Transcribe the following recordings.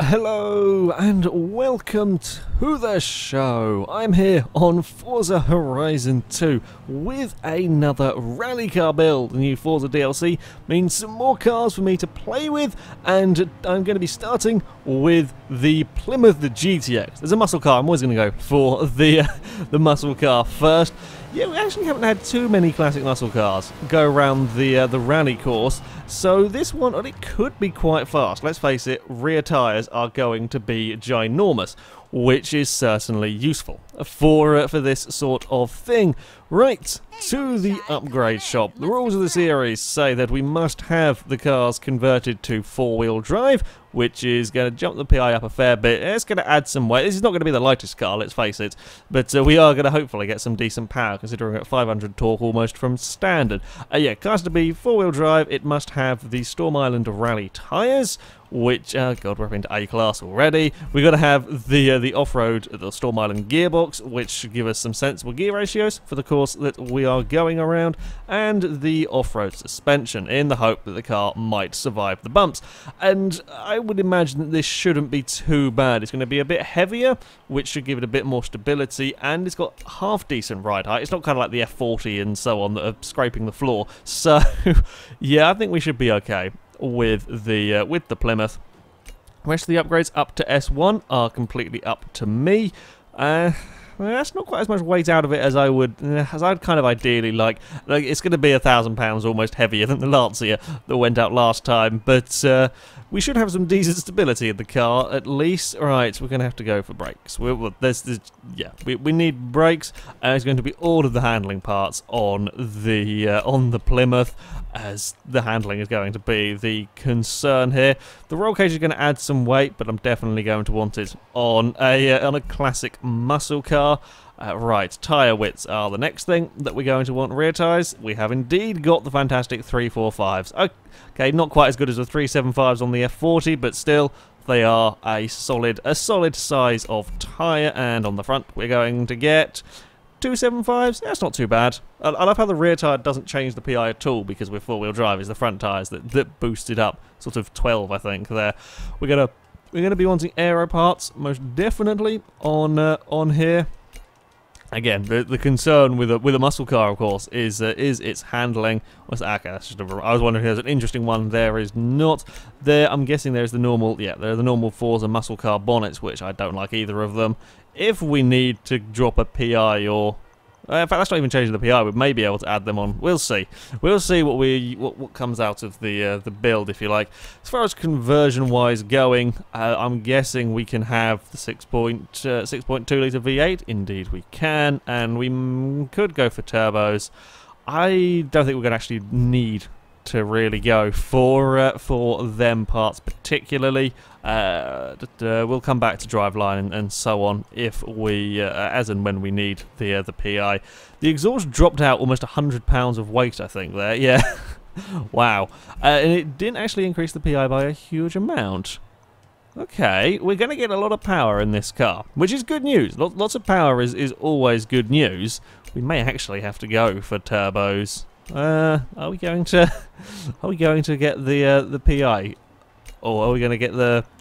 Hello and welcome to the show. I'm here on Forza Horizon 2 with another rally car build. The new Forza DLC means some more cars for me to play with, and I'm going to be starting with the Plymouth GTX. There's a muscle car. I'm always going to go for the muscle car first. Yeah, we actually haven't had too many classic muscle cars go around the rally course, so this one, it could be quite fast. Let's face it, rear tyres are going to be ginormous, which is certainly useful for this sort of thing. Right, to the upgrade shop. The rules of the series say that we must have the cars converted to four-wheel drive, which is going to jump the PI up a fair bit. It's going to add some weight. This is not going to be the lightest car, let's face it, but we are going to hopefully get some decent power, considering we're at 500 torque almost from standard. Yeah, cars to be four-wheel drive, it must have the Storm Island Rally tyres, which, God, we're up into A-class already. We've got to have the off-road, the Storm Island gearbox, which should give us some sensible gear ratios for the course that we are going around, and the off-road suspension, in the hope that the car might survive the bumps. And I would imagine that this shouldn't be too bad. It's going to be a bit heavier, which should give it a bit more stability, and it's got half-decent ride height. It's not kind of like the F40 and so on that are scraping the floor. So, yeah, I think we should be okay with the Plymouth. The rest of the upgrades up to S1 are completely up to me. That's not quite as much weight out of it as I'd kind of ideally like. It's going to be £1,000 almost heavier than the Lancia that went out last time, but we should have some decent stability in the car at least. Right, we're going to have to go for brakes. We need brakes, and it's going to be all of the handling parts on the Plymouth, as the handling is going to be the concern here. The roll cage is going to add some weight, but I'm definitely going to want it on a classic muscle car. Right, tyre widths are the next thing that we're going to want. Rear tyres, we have indeed got the fantastic 345s. Okay, not quite as good as the 375s on the F40, but still, they are a solid size of tyre. And on the front, we're going to get 275s. That's not too bad. I love how the rear tyre doesn't change the PI at all, because we're four-wheel drive. It's the front tyres that boosted up, sort of 12, I think. There, we're gonna be wanting aero parts most definitely on here. Again, the concern with a muscle car, of course, is its handling. What's that? Okay, that's just I was wondering if there's an interesting one. There is not. There, I'm guessing there's the normal. Yeah, there are the normal Forza muscle car bonnets, which I don't like either of them. If we need to drop a PI, or in fact, that's not even changing the PI. We may be able to add them on. We'll see. We'll see what comes out of the build, if you like. As far as conversion-wise going, I'm guessing we can have the 6.2 litre V8. Indeed, we can, and we could go for turbos. I don't think we're going to actually need to really go for them parts particularly. We'll come back to driveline and so on if we, as and when we need the PI. The exhaust dropped out almost 100 pounds of weight, I think. There, yeah, wow, and it didn't actually increase the PI by a huge amount. Okay, we're going to get a lot of power in this car, which is good news. Lots of power is always good news. We may actually have to go for turbos. Are we going to get the PI, or are we going to get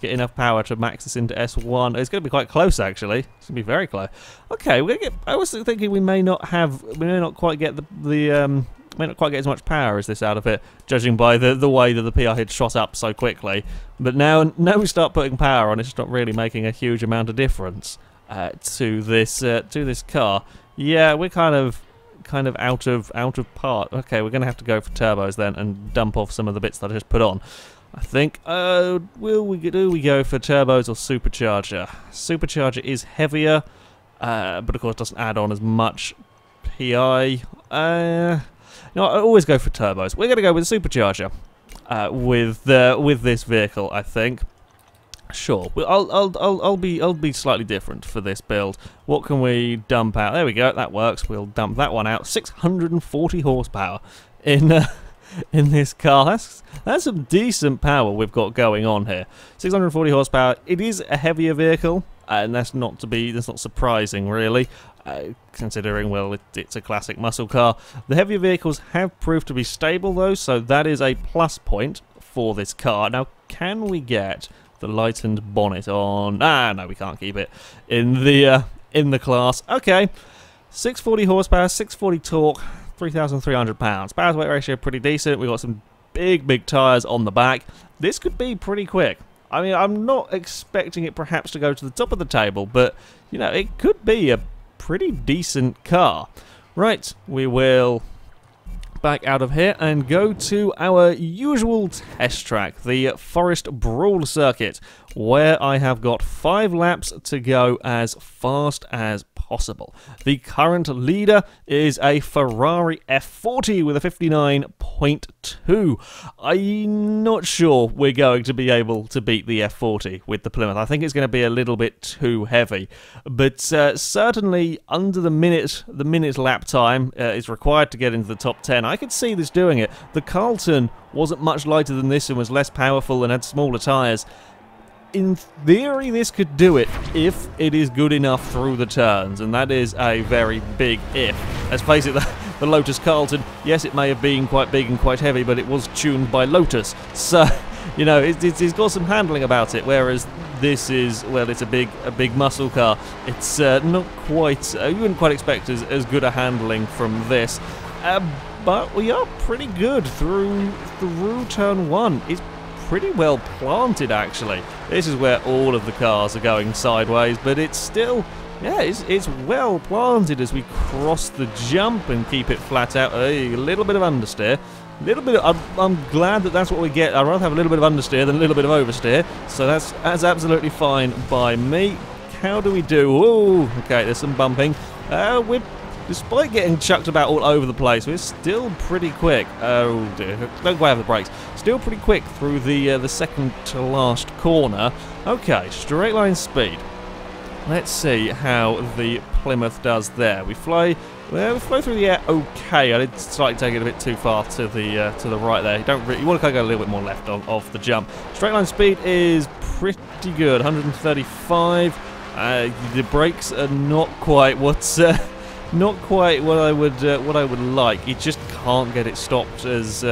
enough power to max this into S1? It's going to be quite close, actually. It's going to be very close. Okay, we're going to get. I was thinking we may not quite get may not quite get as much power as this out of it, judging by the way that the PI had shot up so quickly. But now we start putting power on, it's not really making a huge amount of difference to this car. Yeah, we're kind of out of part. Okay, we're going to have to go for turbos then and dump off some of the bits that I just put on, I think. Do we go for turbos or supercharger? Supercharger is heavier, but of course doesn't add on as much PI. No, I always go for turbos. We're going to go with a supercharger with this vehicle, I think. Sure, I'll be slightly different for this build. What can we dump out? There we go, that works. We'll dump that one out. 640 horsepower in this car. That's some decent power we've got going on here. 640 horsepower. It is a heavier vehicle, and that's not surprising really, considering, well, it's a classic muscle car. The heavier vehicles have proved to be stable though, so that is a plus point for this car. Now, can we get the lightened bonnet on. Ah, no, we can't keep it in the class. Okay, 640 horsepower, 640 torque, 3,300 pounds. Power to weight ratio pretty decent. We've got some big tyres on the back. This could be pretty quick. I mean, I'm not expecting it perhaps to go to the top of the table, but, you know, it could be a pretty decent car. Right, we will back out of here and go to our usual test track, the Forest Brawl Circuit, where I have got 5 laps to go as fast as possible. The current leader is a Ferrari F40 with a 59.2. I'm not sure we're going to be able to beat the F40 with the Plymouth. I think it's going to be a little bit too heavy, but certainly under the minute lap time is required to get into the top 10. I could see this doing it. The Carlton wasn't much lighter than this and was less powerful and had smaller tyres. In theory, this could do it if it is good enough through the turns, and that is a very big if. Let's face it, the Lotus Carlton, yes, it may have been quite big and quite heavy, but it was tuned by Lotus, so, you know, it's got some handling about it, whereas this is, well, it's a big muscle car. It's not quite, you wouldn't quite expect as good a handling from this, but we are pretty good through turn 1. It's pretty well planted, actually. This is where all of the cars are going sideways, but it's still, yeah, it's well planted as we cross the jump and keep it flat out. A little bit of understeer. I'm glad that's what we get. I'd rather have a little bit of understeer than a little bit of oversteer, so that's absolutely fine by me. How do we do? Oh, okay, there's some bumping. Despite getting chucked about all over the place, we're still pretty quick. Oh dear, don't quite have the brakes. Still pretty quick through the second to last corner. Okay, straight line speed. Let's see how the Plymouth does there. We fly through the air okay. I did slightly take it a bit too far to the right there. You want to go a little bit more left off the jump. Straight line speed is pretty good, 135. The brakes are not quite not quite what I would like. You just can't get it stopped as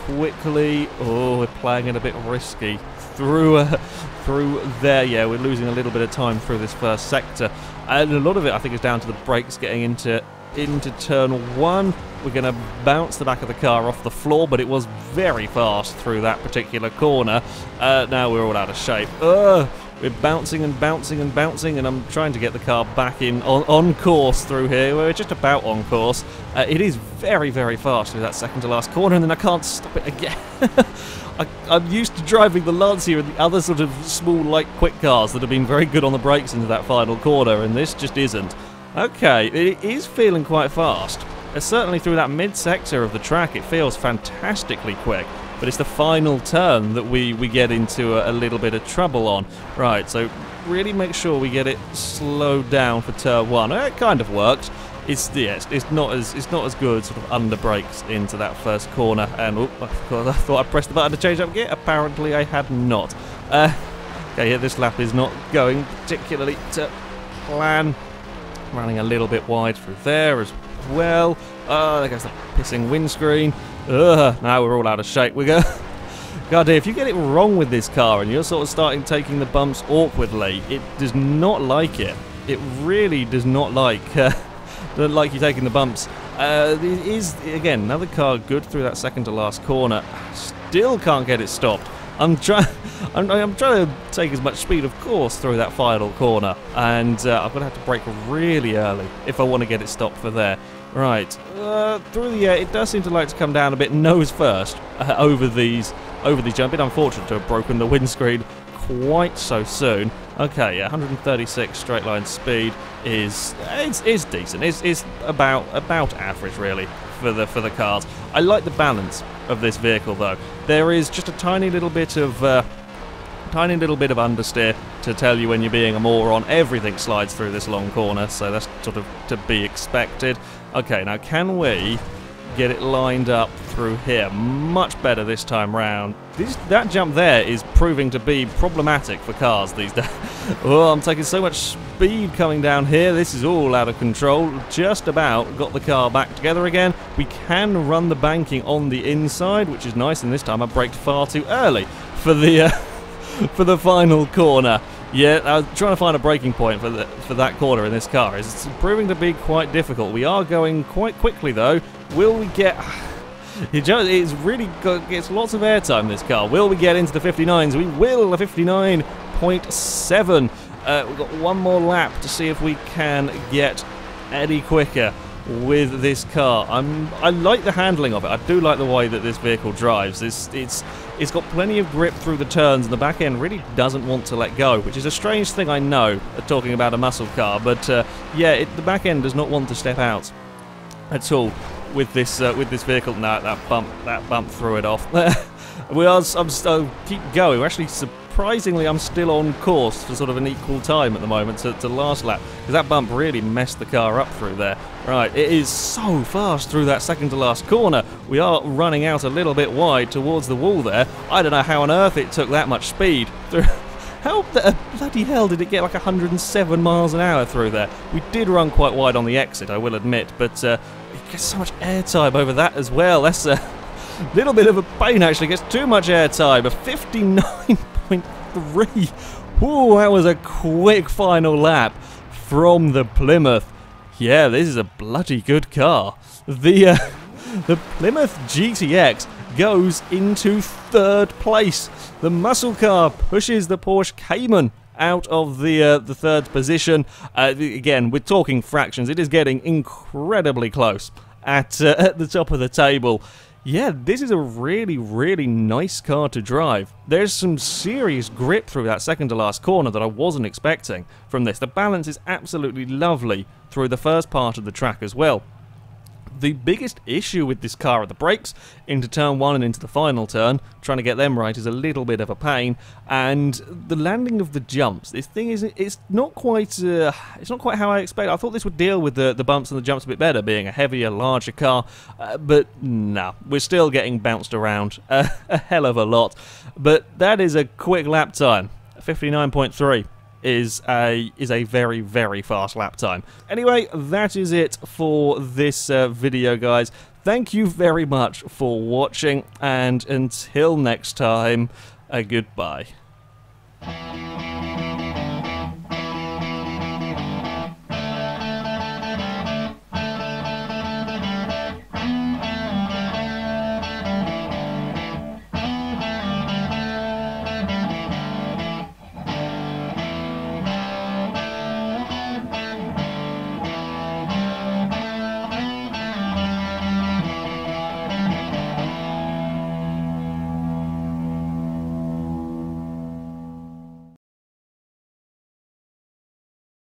quickly. Oh, we're playing it a bit risky through there. Yeah, we're losing a little bit of time through this first sector, and a lot of it I think is down to the brakes getting into turn 1. We're going to bounce the back of the car off the floor, but it was very fast through that particular corner. Now we're all out of shape. We're bouncing and bouncing and bouncing, and I'm trying to get the car back on course through here. We're just about on course. It is very fast through that second to last corner, and then I can't stop it again. I'm used to driving the Lancia and the other sort of small, light, quick cars that have been very good on the brakes into that final corner, and this just isn't. Okay, it is feeling quite fast. Certainly through that mid-sector of the track, it feels fantastically quick. But it's the final turn that we get into a little bit of trouble on. Right, so really make sure we get it slowed down for turn 1. It kind of worked. It's not as good sort of under brakes into that first corner. And oh, I thought I pressed the button to change up gear. Apparently I had not. Okay, yeah, this lap is not going particularly to plan. Running a little bit wide through there as well. There goes the pissing windscreen. Now we're all out of shape. We go. God, if you get it wrong with this car and you're sort of taking the bumps awkwardly, it does not like it. It really does not like you taking the bumps. It is, again, another car good through that second to last corner. Still can't get it stopped. I'm trying to take as much speed, of course, through that final corner, and I'm going to have to brake really early if I want to get it stopped for there. Right, through the air, it does seem to like to come down a bit nose first over these jumps. A bit unfortunate to have broken the windscreen quite so soon. Okay, yeah, 136 straight line speed is decent. It's about average really for the cars. I like the balance of this vehicle though. There is just a tiny little bit of understeer to tell you when you're being a moron. Everything slides through this long corner, so that's sort of to be expected. Okay, now can we get it lined up through here? Much better this time round. That jump there is proving to be problematic for cars these days. Oh, I'm taking so much speed coming down here. This is all out of control. Just about got the car back together again. We can run the banking on the inside, which is nice, and this time I braked far too early for the for the final corner. Yeah, I was trying to find a braking point for that corner in this car. It's proving to be quite difficult. We are going quite quickly, though. Will we get... It's really gets lots of airtime, this car. Will we get into the 59s? We will, a 59.7. We've got one more lap to see if we can get any quicker with this car. I like the handling of it. I do like the way that this vehicle drives. It's got plenty of grip through the turns, and the back end really doesn't want to let go, which is a strange thing, I know, talking about a muscle car. But yeah, the back end does not want to step out at all with this vehicle. No, that bump threw it off. I'm still keep going. We're actually surprisingly, I'm still on course for sort of an equal time at the moment to last lap, because that bump really messed the car up through there. Right, it is so fast through that second to last corner. We are running out a little bit wide towards the wall there. I don't know how on earth it took that much speed through. How the bloody hell did it get like 107 miles an hour through there? We did run quite wide on the exit, I will admit, but it gets so much airtime over that as well. That's a little bit of a pain, actually. It gets too much airtime. A 59.3. Ooh, that was a quick final lap from the Plymouth. Yeah, this is a bloody good car. The Plymouth GTX goes into third place. The muscle car pushes the Porsche Cayman out of the third position. Again, we're talking fractions. It is getting incredibly close at the top of the table. Yeah, this is a really, really nice car to drive. There's some serious grip through that second to last corner that I wasn't expecting from this. The balance is absolutely lovely through the first part of the track as well. The biggest issue with this car are the brakes into turn 1 and into the final turn. Trying to get them right is a little bit of a pain, and the landing of the jumps. This thing it's not quite how I expected. I thought this would deal with the bumps and the jumps a bit better, being a heavier, larger car, but no, we're still getting bounced around a hell of a lot. But that is a quick lap time, 59.3. Is a very, very fast lap time. Anyway, that is it for this video, guys. Thank you very much for watching, and until next time, goodbye.